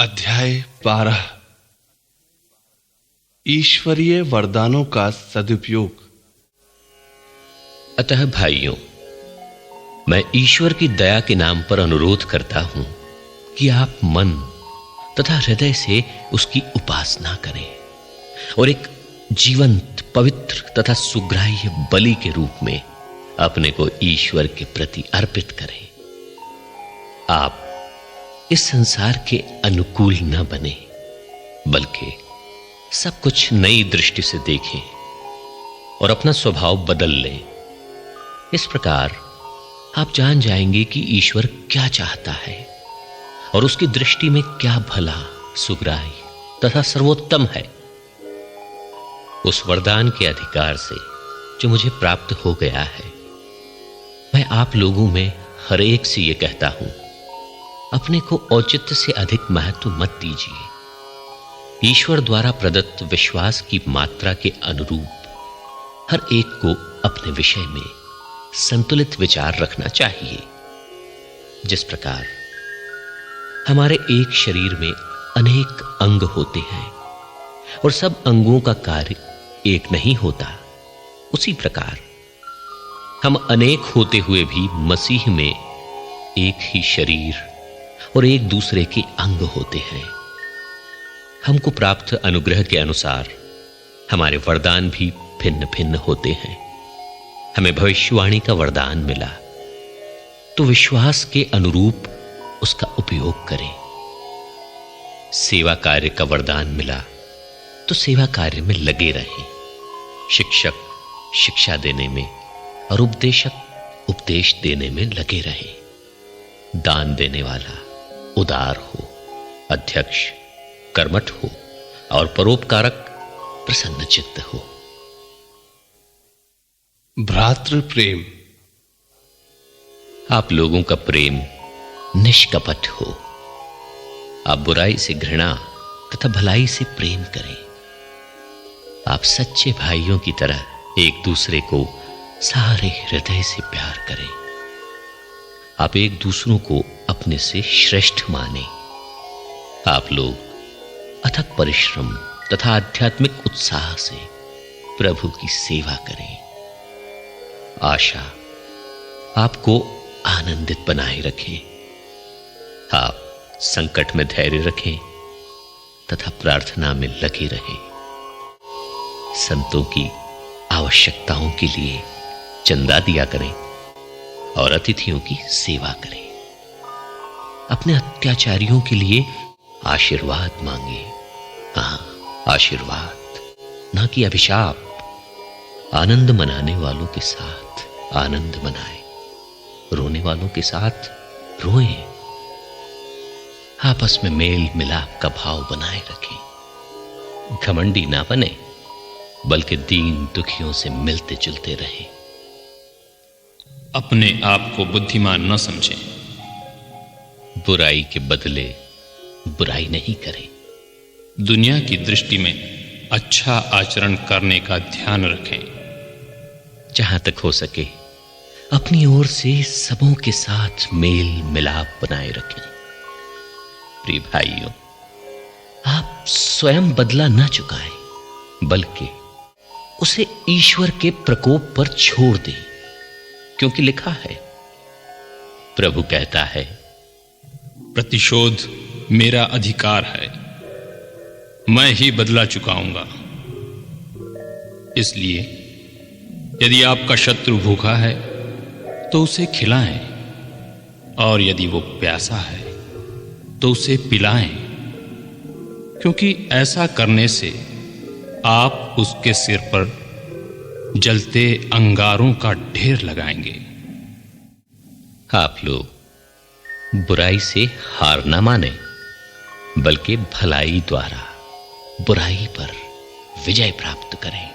अध्याय 12 ईश्वरीय वरदानों का सदुपयोग। अतः भाइयों, मैं ईश्वर की दया के नाम पर अनुरोध करता हूं कि आप मन तथा हृदय से उसकी उपासना करें और एक जीवंत, पवित्र तथा सुग्राह्य बलि के रूप में अपने को ईश्वर के प्रति अर्पित करें। आप इस संसार के अनुकूल न बने, बल्कि सब कुछ नई दृष्टि से देखें और अपना स्वभाव बदल लें। इस प्रकार आप जान जाएंगे कि ईश्वर क्या चाहता है और उसकी दृष्टि में क्या भला, सुग्राह्य तथा सर्वोत्तम है। उस वरदान के अधिकार से जो मुझे प्राप्त हो गया है, मैं आप लोगों में हर एक से यह कहता हूं, अपने को औचित्य से अधिक महत्व मत दीजिए। ईश्वर द्वारा प्रदत्त विश्वास की मात्रा के अनुरूप हर एक को अपने विषय में संतुलित विचार रखना चाहिए। जिस प्रकार हमारे एक शरीर में अनेक अंग होते हैं और सब अंगों का कार्य एक नहीं होता, उसी प्रकार हम अनेक होते हुए भी मसीह में एक ही शरीर और एक दूसरे के अंग होते हैं। हमको प्राप्त अनुग्रह के अनुसार हमारे वरदान भी भिन्न भिन्न होते हैं। हमें भविष्यवाणी का वरदान मिला तो विश्वास के अनुरूप उसका उपयोग करें। सेवा कार्य का वरदान मिला तो सेवा कार्य में लगे रहें। शिक्षक शिक्षा देने में और उपदेशक उपदेश देने में लगे रहें। दान देने वाला उदार हो, अध्यक्ष कर्मठ हो और परोपकारक प्रसन्न चित्त हो। भ्रातृ प्रेम। आप लोगों का प्रेम निष्कपट हो। आप बुराई से घृणा तथा भलाई से प्रेम करें। आप सच्चे भाइयों की तरह एक दूसरे को सारे हृदय से प्यार करें। आप एक दूसरों को अपने से श्रेष्ठ माने। आप लोग अथक परिश्रम तथा आध्यात्मिक उत्साह से प्रभु की सेवा करें। आशा आपको आनंदित बनाए रखें। आप संकट में धैर्य रखें तथा प्रार्थना में लगे रहें। संतों की आवश्यकताओं के लिए चंदा दिया करें और अतिथियों की सेवा करें। अपने अत्याचारियों के लिए आशीर्वाद मांगे। हां, आशीर्वाद, ना कि अभिशाप। आनंद मनाने वालों के साथ आनंद मनाएं, रोने वालों के साथ रोएं। आपस में मेल मिलाप का भाव बनाए रखें। घमंडी ना बने, बल्कि दीन दुखियों से मिलते जुलते रहें। अपने आप को बुद्धिमान न समझें। बुराई के बदले बुराई नहीं करें। दुनिया की दृष्टि में अच्छा आचरण करने का ध्यान रखें। जहां तक हो सके अपनी ओर से सबों के साथ मेल मिलाप बनाए रखें। प्रिय भाइयों, आप स्वयं बदला न चुकाएं, बल्कि उसे ईश्वर के प्रकोप पर छोड़ दें, क्योंकि लिखा है, प्रभु कहता है, प्रतिशोध मेरा अधिकार है, मैं ही बदला चुकाऊंगा। इसलिए यदि आपका शत्रु भूखा है तो उसे खिलाएं, और यदि वो प्यासा है तो उसे पिलाएं, क्योंकि ऐसा करने से आप उसके सिर पर जलते अंगारों का ढेर लगाएंगे। आप लोग बुराई से हार न माने, बल्कि भलाई द्वारा बुराई पर विजय प्राप्त करें।